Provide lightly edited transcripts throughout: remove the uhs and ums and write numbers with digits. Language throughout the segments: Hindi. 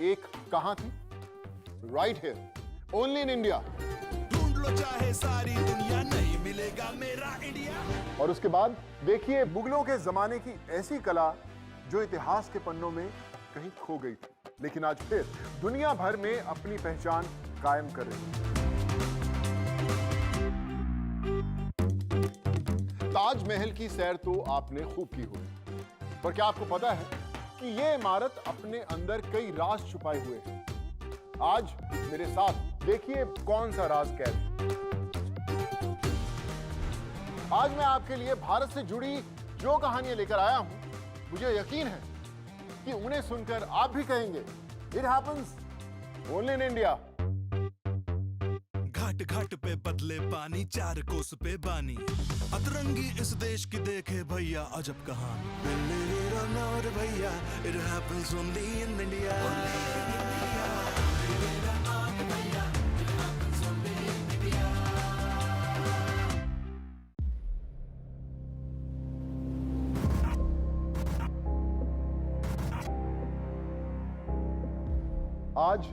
एक कहां थी? Right here, only in India. ढूंढ लो चाहे सारी दुनिया, नहीं मिलेगा मेरा इंडिया। और उसके बाद देखिए मुगलों के जमाने की ऐसी कला जो इतिहास के पन्नों में कहीं खो गई थी, लेकिन आज फिर दुनिया भर में अपनी पहचान कायम कर रही है। ताजमहल की सैर तो आपने खूब की होगी, पर क्या आपको पता है कि यह इमारत अपने अंदर कई राज छुपाए हुए हैं? आज मेरे साथ देखिए कौन सा राज कैद है। आज मैं आपके लिए भारत से जुड़ी जो कहानियां लेकर आया हूं, मुझे यकीन है कि उन्हें सुनकर आप भी कहेंगे, it happens only in India. घाट घाट पे बदले पानी, चार कोस पे बानी, अतरंगी इस देश की देखे भैया अजब कहानी। भैया it happens only in India. आज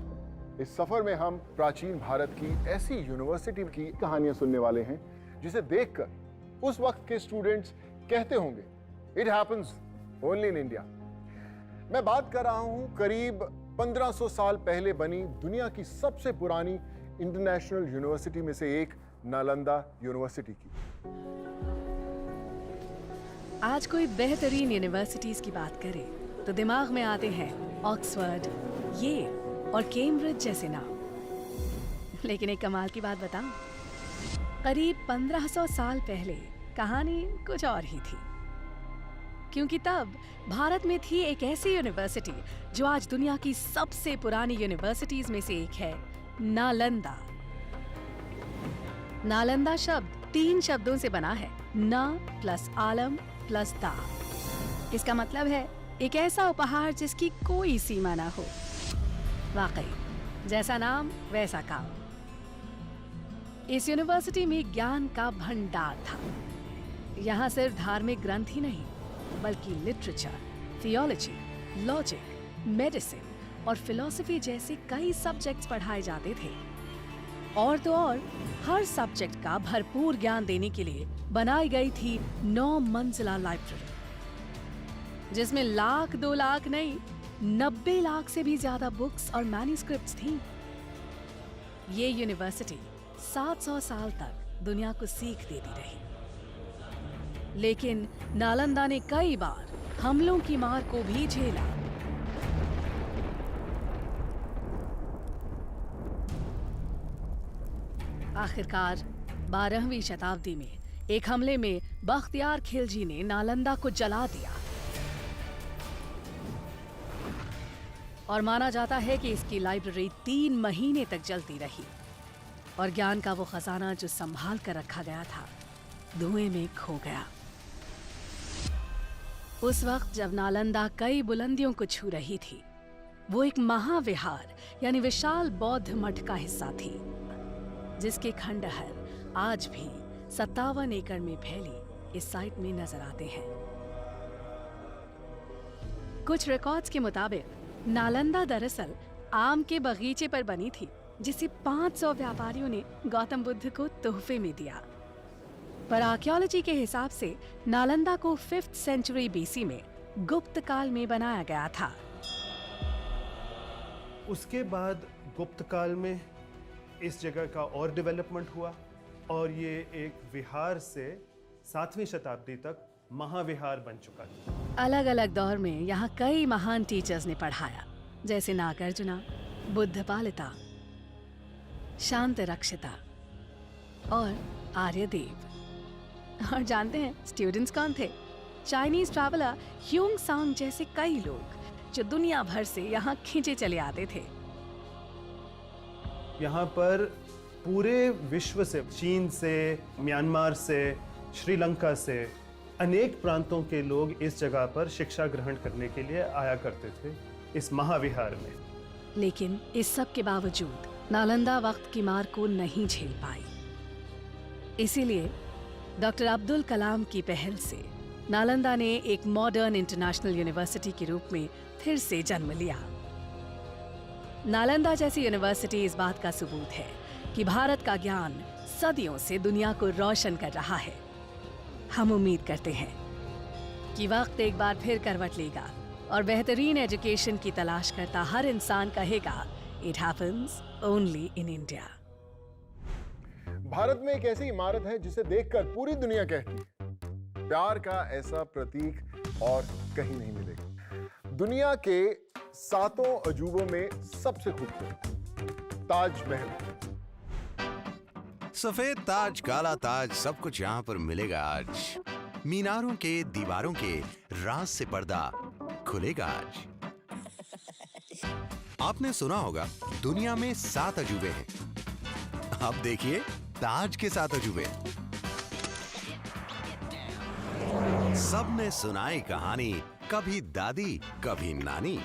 इस सफर में हम प्राचीन भारत की ऐसी यूनिवर्सिटी की कहानियां सुनने वाले हैं जिसे देखकर उस वक्त के स्टूडेंट्स कहते होंगे, it happens only in India. मैं बात कर रहा हूं करीब 1500 साल पहले बनी दुनिया की सबसे पुरानी इंटरनेशनल यूनिवर्सिटी में से एक नालंदा यूनिवर्सिटी की। आज कोई बेहतरीन यूनिवर्सिटीज की बात करे तो दिमाग में आते हैं ऑक्सफोर्ड, येल और कैम्ब्रिज जैसे नाम। लेकिन एक कमाल की बात बताऊं, करीब 1500 साल पहले कहानी कुछ और ही थी, क्योंकि तब भारत में थी एक ऐसी यूनिवर्सिटी जो आज दुनिया की सबसे पुरानी यूनिवर्सिटीज में से एक है, नालंदा। नालंदा शब्द 3 शब्दों से बना है, न प्लस आलम प्लस दा। इसका मतलब है एक ऐसा उपहार जिसकी कोई सीमा ना हो। वाकई जैसा नाम वैसा काम। इस यूनिवर्सिटी में ज्ञान का भंडार था। यहाँ सिर्फ धार्मिक ग्रंथ ही नहीं, बल्कि लिटरेचर, थियोलॉजी, लॉजिक, मेडिसिन और फिलॉसफी जैसे कई सब्जेक्ट्स पढ़ाए जाते थे। और तो और हर सब्जेक्ट का भरपूर ज्ञान देने के लिए बनाई गई थी 9 मंजिला लाइब्रेरी, जिसमें लाख 2 लाख नहीं 90 लाख से भी ज्यादा बुक्स और मैन्युस्क्रिप्ट्स थीं। ये यूनिवर्सिटी 700 साल तक दुनिया को सीख देती रही, लेकिन नालंदा ने कई बार हमलों की मार को भी झेला। आखिरकार 12वीं शताब्दी में एक हमले में बख्तियार खिलजी ने नालंदा को जला दिया और माना जाता है कि इसकी लाइब्रेरी 3 महीने तक जलती रही और ज्ञान का वो खजाना जो संभाल कर रखा गया था धुएं में खो गया। उस वक्त जब नालंदा कई बुलंदियों को छू रही थी, वो एक महाविहार यानी विशाल बौद्ध मठ का हिस्सा थी, जिसके खंडहर आज भी 57 एकड़ में फैली इस साइट में नजर आते हैं। कुछ रिकॉर्ड्स के मुताबिक नालंदा दरअसल आम के बगीचे पर बनी थी, जिसे 500 व्यापारियों ने गौतम बुद्ध को तोहफे में दिया। पर आर्कियोलॉजी के हिसाब से नालंदा को 5th सेंचुरी बीसी में गुप्त काल में बनाया गया था। उसके बाद गुप्त काल में इस जगह का और डेवलपमेंट हुआ और ये एक विहार से 7वीं शताब्दी तक महाविहार बन चुका था। अलग अलग दौर में यहाँ कई महान टीचर्स ने पढ़ाया, जैसे नागार्जुना, बुद्धपालिता, शांत रक्षिता और आर्यदेव। और जानते हैं स्टूडेंट्स कौन थे? चाइनीज ट्रैवलर ह्यूंग सांग जैसे कई लोग जो दुनिया भर से यहाँ खींचे चले आते थे। यहाँ पर पूरे विश्व से, चीन से, म्यांमार से, श्रीलंका से अनेक प्रांतों के लोग इस जगह पर शिक्षा ग्रहण करने के लिए आया करते थे इस महाविहार में। लेकिन इस सब के बावजूद नालंदा वक्त की मार को नहीं झेल पाई। इसीलिए डॉक्टर अब्दुल कलाम की पहल से नालंदा ने एक मॉडर्न इंटरनेशनल यूनिवर्सिटी के रूप में फिर से जन्म लिया। नालंदा जैसी यूनिवर्सिटी इस बात का सबूत है कि भारत का ज्ञान सदियों से दुनिया को रोशन कर रहा है। हम उम्मीद करते हैं कि वक्त एक बार फिर करवट लेगा और बेहतरीन एजुकेशन की तलाश करता हर इंसान कहेगा, it happens only in India. Bharat में एक ऐसी इमारत है जिसे देखकर पूरी दुनिया कहती है, प्यार का ऐसा प्रतीक और कहीं नहीं मिलेगा। दुनिया के 7 अजूबों में सबसे खूबसूरत ताजमहल। सफेद ताज, काला ताज, सब कुछ यहाँ पर मिलेगा आज। मीनारों के, दीवारों के राज से पर्दा खुलेगा आज। आपने सुना होगा दुनिया में 7 अजूबे हैं। अब देखिए ताज के 7 अजूबे। सबने सुनाई कहानी, कभी दादी कभी नानी।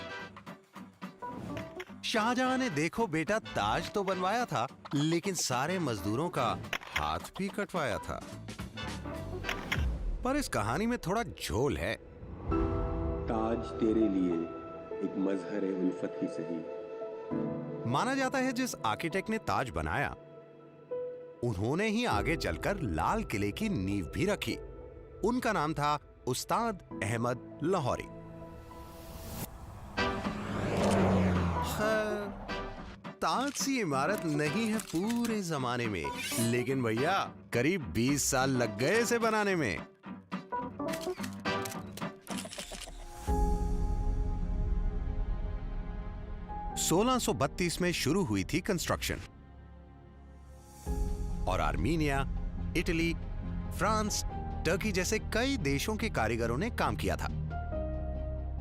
शाहजहां ने देखो बेटा ताज तो बनवाया था, लेकिन सारे मजदूरों का हाथ भी कटवाया था। पर इस कहानी में थोड़ा झोल है। ताज तेरे लिए एक मजहर उल्फत ही सही। माना जाता है जिस आर्किटेक्ट ने ताज बनाया, उन्होंने ही आगे चलकर लाल किले की नींव भी रखी। उनका नाम था उस्ताद अहमद लाहौरी। ताज सी इमारत नहीं है पूरे जमाने में, लेकिन भैया करीब 20 साल लग गए इसे बनाने में। (1632) में शुरू हुई थी कंस्ट्रक्शन और आर्मीनिया, इटली, फ्रांस, टर्की जैसे कई देशों के कारीगरों ने काम किया था।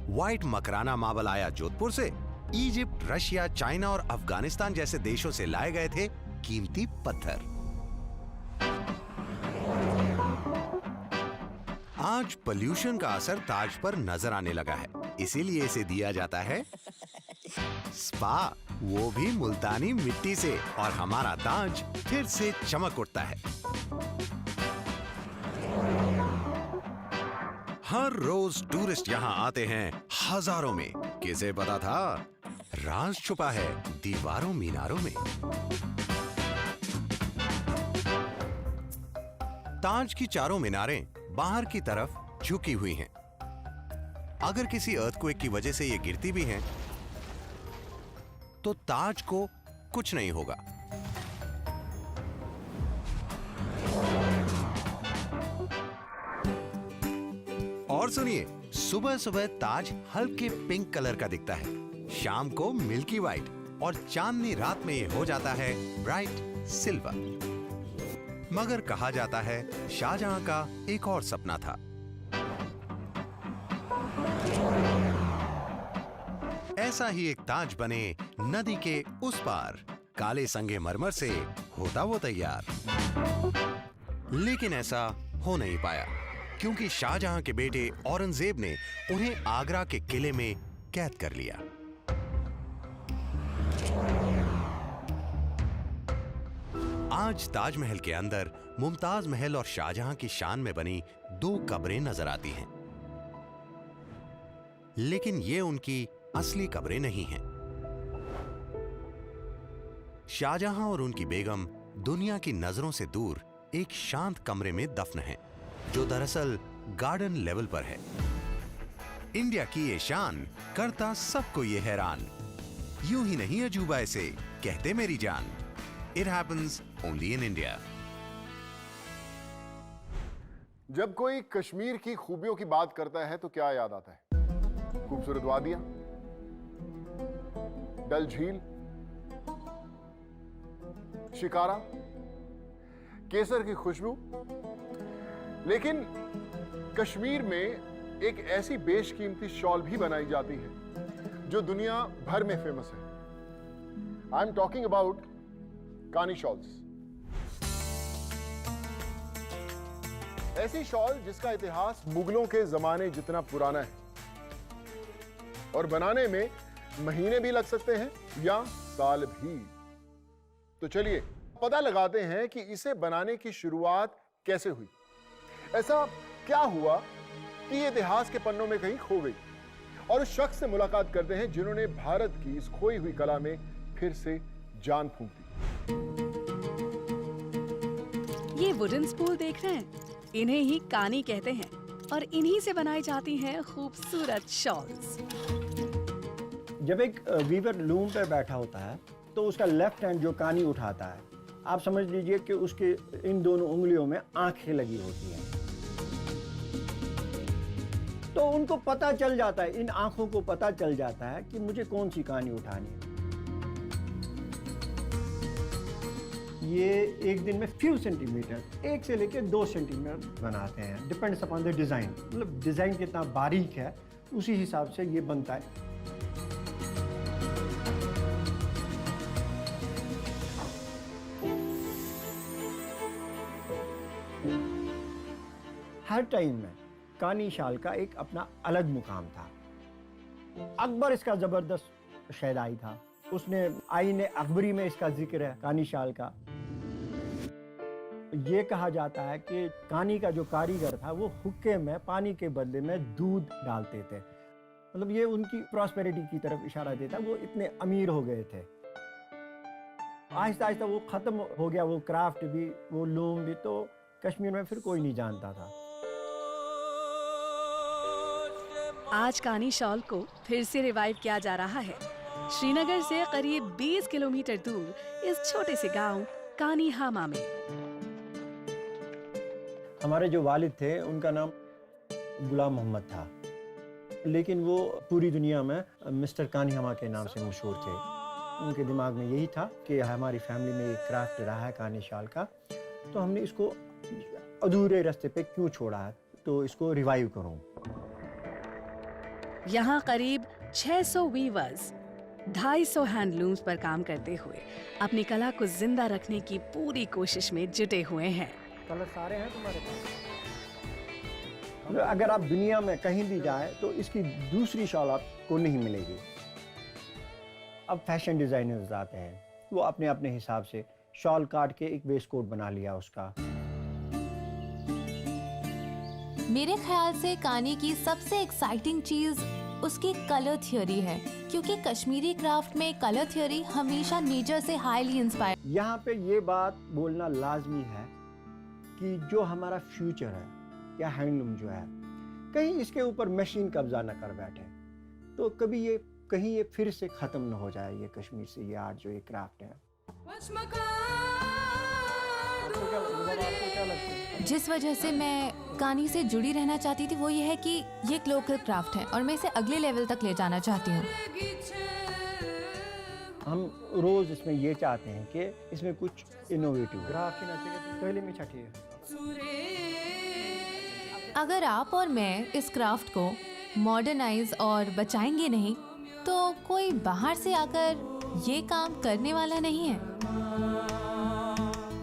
व्हाइट मकराना मार्बल आया जोधपुर से। इजिप्ट, रशिया, चाइना और अफगानिस्तान जैसे देशों से लाए गए थे कीमती पत्थर। आज पोल्यूशन का असर ताज पर नजर आने लगा है, इसीलिए इसे दिया जाता है स्पा, वो भी मुल्तानी मिट्टी से, और हमारा ताज फिर से चमक उठता है। हर रोज टूरिस्ट यहाँ आते हैं हजारों में। किसे पता था राज छुपा है दीवारों मीनारों में। ताज की चारों मीनारें बाहर की तरफ झुकी हुई हैं। अगर किसी अर्थक्वेक की वजह से ये गिरती भी हैं, तो ताज को कुछ नहीं होगा। और सुनिए, सुबह सुबह ताज हल्के पिंक कलर का दिखता है, शाम को मिल्की व्हाइट, और चांदनी रात में ये हो जाता है ब्राइट सिल्वर। मगर कहा जाता है शाहजहां का एक और सपना था। ऐसा ही एक ताज बने नदी के उस पार, काले संगमरमर से होता वो तैयार। लेकिन ऐसा हो नहीं पाया, क्योंकि शाहजहां के बेटे औरंगजेब ने उन्हें आगरा के किले में कैद कर लिया। आज ताजमहल के अंदर मुमताज महल और शाहजहां की शान में बनी 2 कब्रें नजर आती हैं, लेकिन ये उनकी असली कब्रें नहीं हैं। शाहजहां और उनकी बेगम दुनिया की नजरों से दूर एक शांत कमरे में दफन हैं, जो दरअसल गार्डन लेवल पर है। इंडिया की ये शान करता सबको ये हैरान। यूं ही नहीं अजूबा इसे कहते मेरी जान। It happens only in India. जब कोई कश्मीर की खूबियों की बात करता है तो क्या याद आता है? खूबसूरत वादियां, डल झील, शिकारा, केसर की खुशबू। लेकिन कश्मीर में एक ऐसी बेशकीमती शॉल भी बनाई जाती है जो दुनिया भर में फेमस है। आई एम टॉकिंग अबाउट कानी शॉल्स। ऐसी शॉल जिसका इतिहास मुगलों के जमाने जितना पुराना है और बनाने में महीने भी लग सकते हैं या साल भी। तो चलिए पता लगाते हैं कि इसे बनाने की शुरुआत कैसे हुई। ऐसा क्या हुआ कि ये इतिहास के पन्नों में कहीं खो गई और उस शख्स से मुलाकात करते हैं जिन्होंने भारत की इस खोई हुई कला में फिर से जान फूंक दी। ये वुडन स्पूल देख रहे हैं, इन्हें ही कानी कहते हैं और इन्हीं से बनाई जाती हैं खूबसूरत शॉल्स। जब एक वीवर लूम पर बैठा होता है तो उसका लेफ्ट हैंड जो कानी उठाता है, आप समझ लीजिए कि उसके इन दोनों उंगलियों में आंखें लगी होती हैं। तो उनको पता चल जाता है, इन आंखों को पता चल जाता है कि मुझे कौन सी कानी उठानी है। ये एक दिन में few सेंटीमीटर, 1 से लेकर 2 सेंटीमीटर बनाते हैं, डिपेंड्स अपॉन द डिज़ाइन। मतलब डिज़ाइन कितना बारीक है उसी हिसाब से ये बनता है। हर टाइम में कानी शाल का एक अपना अलग मुकाम था। अकबर इसका जबरदस्त शहदाई था, उसने आईन अकबरी में इसका जिक्र है कानी शाल का। ये कहा जाता है कि कानी का जो कारीगर था वो हुक्के में पानी के बदले में दूध डालते थे। मतलब ये उनकी प्रॉस्पेरिटी की तरफ इशारा देता, वो इतने अमीर हो गए थे। आहिस्ता आहिस्ता वो खत्म हो गया, वो क्राफ्ट भी, वो लूम भी, तो कश्मीर में फिर कोई नहीं जानता था। आज कानी शॉल को फिर से रिवाइव किया जा रहा है। श्रीनगर से करीब 20 किलोमीटर दूर इस छोटे से गांव कानी हामा में। हमारे जो वालिद थे उनका नाम गुलाम मोहम्मद था, लेकिन वो पूरी दुनिया में मिस्टर कानी हामा के नाम से मशहूर थे। उनके दिमाग में यही था कि हमारी फैमिली में एक क्राफ्ट रहा है कानी शाल का, तो हमने इसको अधूरे रास्ते पे क्यों छोड़ा है, तो इसको रिवाइव करूं। यहाँ करीब 600 वीवर्स 250 हैंडलूम्स पर काम करते हुए अपनी कला को जिंदा रखने की पूरी कोशिश में जुटे हुए हैं। कलर सारे हैं तुम्हारे पास? अगर आप दुनिया में कहीं भी जाए तो इसकी दूसरी शॉल आपको नहीं मिलेगी। अब फैशन डिजाइनर्स आते हैं, वो अपने अपने हिसाब से शॉल काट के एक वेस्ट कोट बना लिया उसका। मेरे ख्याल से कानी की सबसे एक्साइटिंग चीज उसकी कलर थ्योरी है, क्योंकि कश्मीरी क्राफ्ट में कलर थ्योरी हमेशा नेचर से हाईली इंस्पायर। यहाँ पे ये बात बोलना लाजमी है कि जो हमारा फ्यूचर है या हैंडलूम जो है, कहीं इसके ऊपर मशीन कब्जा न कर बैठे, तो कभी ये कहीं ये फिर से खत्म न हो जाए, ये कश्मीर से ये आर्ट जो ये क्राफ्ट है। जिस वजह से मैं कानी से जुड़ी रहना चाहती थी वो ये है कि ये एक लोकल क्राफ्ट है और मैं इसे अगले लेवल तक ले जाना चाहती हूँ। हम रोज इसमें ये चाहते हैं कि इसमें कुछ इनोवेटिव पहले में छठिए। अगर आप और मैं इस क्राफ्ट को मॉडर्नाइज और बचाएंगे नहीं तो कोई बाहर से आकर ये काम करने वाला नहीं है।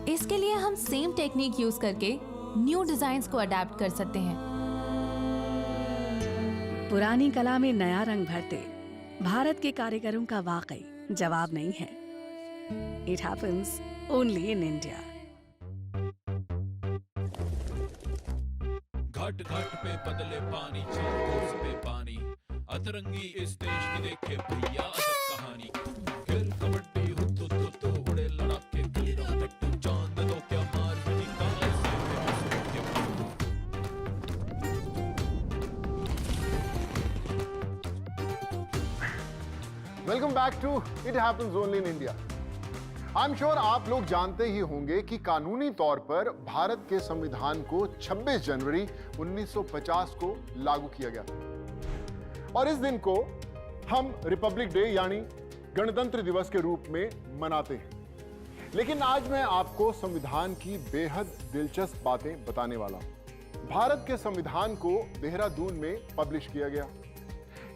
इसके लिए हम सेम टेक्निक यूज करके न्यू डिजाइन्स को अडेप्ट कर सकते हैं। पुरानी कला में नया रंग भरते भारत के कारीगरों का वाकई जवाब नहीं है। It happens only in India. घाट घाट पे बदले पानी, चार कोस पे पानी, अतरंगी इस देश की देखे भैया अजब कहानी। खेल कबड्डी हुत्तु तुत्तु उड़े लड़ाके गिल्ली पिट्टू, चांद दो क्या मार मिली काले से welcome back to it happens only in India. I am sure आप लोग जानते ही होंगे कि कानूनी तौर पर भारत के संविधान को 26 जनवरी 1950 को लागू किया गया और इस दिन को हम रिपब्लिक डे यानी गणतंत्र दिवस के रूप में मनाते हैं। लेकिन आज मैं आपको संविधान की बेहद दिलचस्प बातें बताने वाला हूं। भारत के संविधान को देहरादून में पब्लिश किया गया।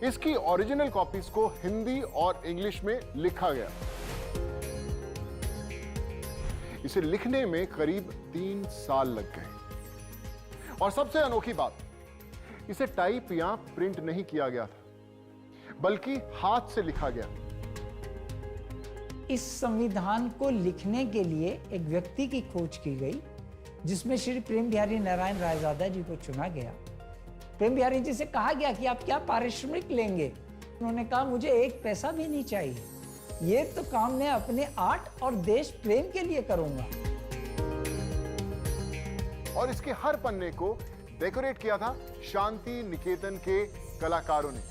इसकी ओरिजिनल कॉपीज को हिंदी और इंग्लिश में लिखा गया। इसे लिखने में करीब 3 साल लग गए और सबसे अनोखी बात, इसे टाइप या प्रिंट नहीं किया गया था बल्कि हाथ से लिखा गया। इस संविधान को लिखने के लिए एक व्यक्ति की खोज की गई जिसमें श्री प्रेम बिहारी नारायण रायजादा जी को चुना गया। प्रेम बिहारी जी से कहा गया कि आप क्या पारिश्रमिक लेंगे? उन्होंने कहा मुझे एक पैसा भी नहीं चाहिए, ये तो काम मैं अपने आर्ट और देश प्रेम के लिए करूंगा। और इसके हर पन्ने को डेकोरेट किया था शांति निकेतन के कलाकारों ने।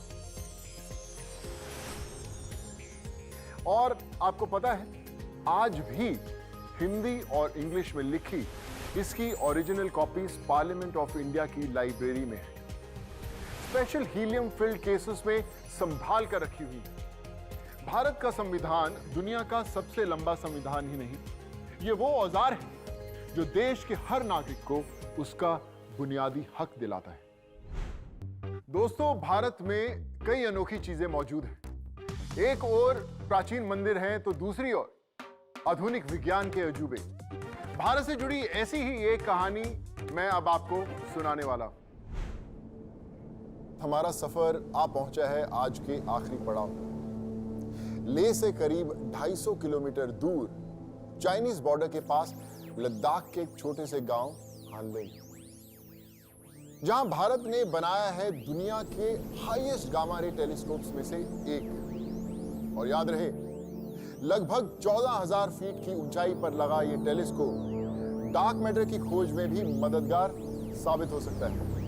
और आपको पता है, आज भी हिंदी और इंग्लिश में लिखी इसकी original copies parliament of India की लाइब्रेरी में है, स्पेशल हीलियम फिल्ड केसेस में संभाल कर रखी हुई है। भारत का संविधान दुनिया का सबसे लंबा संविधान ही नहीं, ये वो औजार है जो देश के हर नागरिक को उसका बुनियादी हक दिलाता है। दोस्तों, भारत में कई अनोखी चीजें मौजूद हैं। एक ओर प्राचीन मंदिर हैं तो दूसरी ओर आधुनिक विज्ञान के अजूबे। भारत से जुड़ी ऐसी ही एक कहानी मैं अब आपको सुनाने वाला हूं। हमारा सफर आ पहुंचा है आज के आखिरी पड़ाव पर। लेह से करीब 250 किलोमीटर दूर चाइनीज बॉर्डर के पास लद्दाख के एक छोटे से गांव हानले, जहां भारत ने बनाया है दुनिया के हाईएस्ट गामा रे टेलीस्कोप्स में से एक। और याद रहे, लगभग 14,000 फीट की ऊंचाई पर लगा यह टेलीस्कोप डार्क मैटर की खोज में भी मददगार साबित हो सकता है।